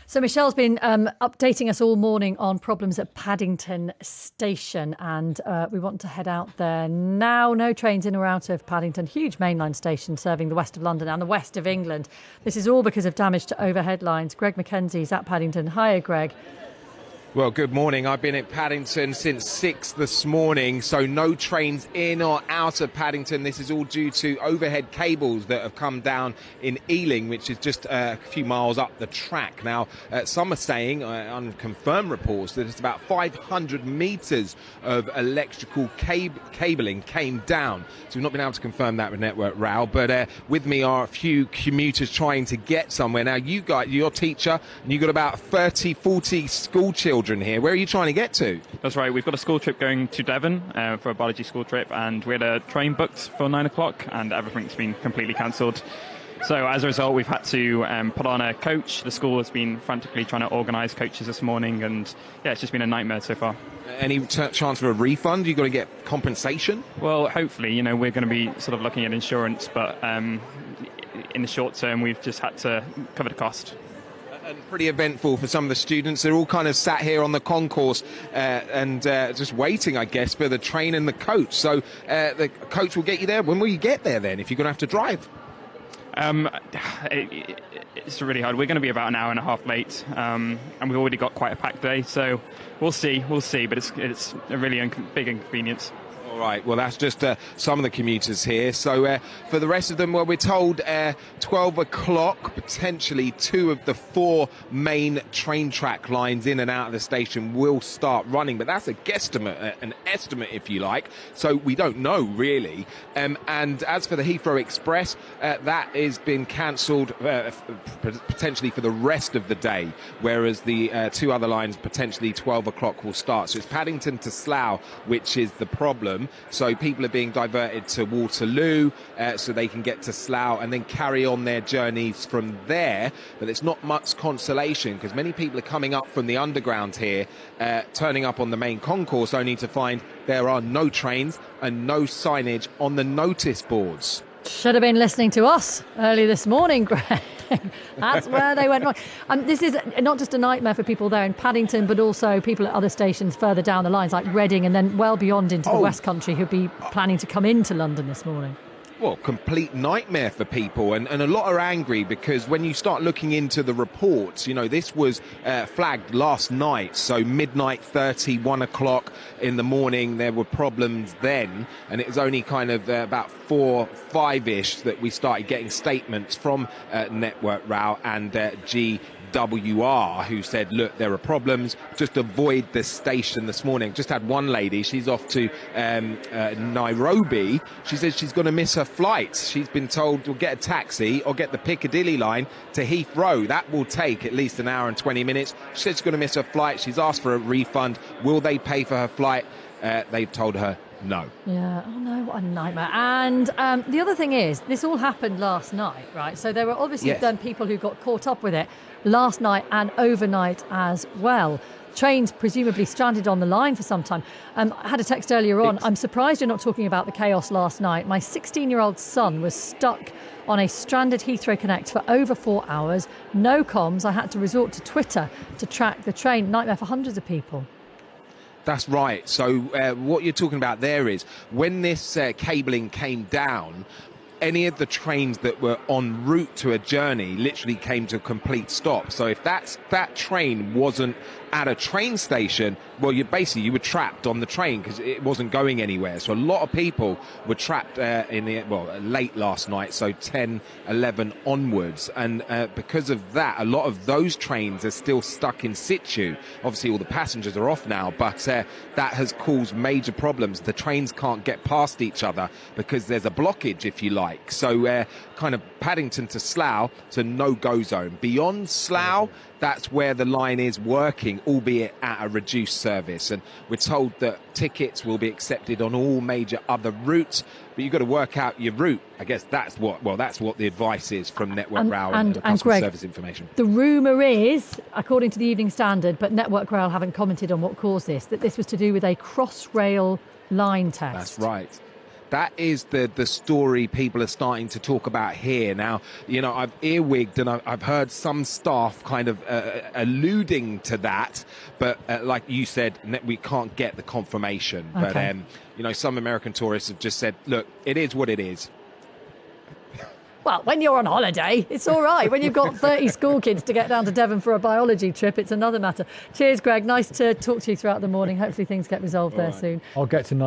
So Michelle's been updating us all morning on problems at Paddington Station, and we want to head out there now. No trains in or out of Paddington, huge mainline station serving the west of London and the west of England. This is all because of damage to overhead lines. Greg McKenzie's at Paddington. Hiya, Greg. Well, good morning. I've been at Paddington since 6 this morning, so no trains in or out of Paddington. This is all due to overhead cables that have come down in Ealing, which is just a few miles up the track. Now, some are saying, on confirmed reports, that it's about 500 metres of electrical cabling came down. So we've not been able to confirm that with Network Rail, but with me are a few commuters trying to get somewhere. Now, you're a teacher, and you've got about 30, 40 school children here. Where are you trying to get to? That's right. We've got a school trip going to Devon for a biology school trip, and we had a train booked for 9 o'clock, and everything's been completely cancelled. So as a result, we've had to put on a coach. The school has been frantically trying to organise coaches this morning, and yeah, it's just been a nightmare so far. Any chance for a refund? Are you going to get compensation? Well, hopefully, we're going to be sort of looking at insurance, but in the short term, we've just had to cover the cost. And pretty eventful for some of the students. They're all kind of sat here on the concourse and just waiting, I guess, for the train and the coach. So the coach will get you there. When will you get there then, if you're going to have to drive? It's really hard. We're going to be about an hour and a half late, and we've already got quite a packed day. So we'll see, but it's a really big inconvenience. All right, well, that's just some of the commuters here. So for the rest of them, well, we're told 12 o'clock, potentially 2 of the 4 main train track lines in and out of the station will start running. But that's a guesstimate, an estimate, if you like. So we don't know, really. And as for the Heathrow Express, that has been cancelled potentially for the rest of the day, whereas the 2 other lines, potentially 12 o'clock, will start. So it's Paddington to Slough, which is the problem. So people are being diverted to Waterloo so they can get to Slough and then carry on their journeys from there. But it's not much consolation because many people are coming up from the underground here, turning up on the main concourse only to find there are no trains and no signage on the notice boards. Should have been listening to us early this morning, Greg. That's where they went wrong. This is not just a nightmare for people there in Paddington, but also people at other stations further down the lines, like Reading, and then well beyond into the West Country, who'd be planning to come into London this morning. Well, complete nightmare for people, and a lot are angry because when you start looking into the reports, this was flagged last night, so midnight 30, 1 o'clock in the morning, there were problems then, and it was only kind of about 4, 5-ish that we started getting statements from Network Rail and GWR, who said, look, there are problems, just avoid the station this morning. Just had one lady, she's off to Nairobi. She says she's going to miss her flight. She's been told to get a taxi or get the Piccadilly line to Heathrow. That will take at least an hour and 20 minutes. She said she's going to miss her flight. She's asked for a refund. Will they pay for her flight? They've told her no. Yeah, oh no, what a nightmare. And the other thing is, this all happened last night, right? So there were obviously people who got caught up with it last night and overnight as well. Trains presumably stranded on the line for some time. I had a text earlier on. I'm surprised you're not talking about the chaos last night. My 16-year-old son was stuck on a stranded Heathrow Connect for over 4 hours. No comms. I had to resort to Twitter to track the train. Nightmare for hundreds of people. That's right. So what you're talking about there is when this cabling came down, any of the trains that were en route to a journey literally came to a complete stop. So if that train wasn't at a train station, well, you were trapped on the train because it wasn't going anywhere. So a lot of people were trapped late last night, so 10, 11 onwards. And because of that, a lot of those trains are still stuck in situ. Obviously, all the passengers are off now, but that has caused major problems. The trains can't get past each other because there's a blockage, if you like. So kind of Paddington to Slough, it's a no-go zone. Beyond Slough, that's where the line is working, albeit at a reduced service. And we're told that tickets will be accepted on all major other routes, but you've got to work out your route. I guess that's what the advice is from Network Rail and customer Greg, service information. The rumour is, according to the Evening Standard, but Network Rail haven't commented on what caused this, that this was to do with a cross-rail line test. That's right. That is the story people are starting to talk about here. Now, you know, I've earwigged and I've heard some staff kind of alluding to that, but like you said, we can't get the confirmation. Okay. But, you know, some American tourists have just said, look, it is what it is. Well, when you're on holiday, it's all right. When you've got 30 school kids to get down to Devon for a biology trip, it's another matter. Cheers, Greg. Nice to talk to you throughout the morning. Hopefully things get resolved there soon. I'll get to know.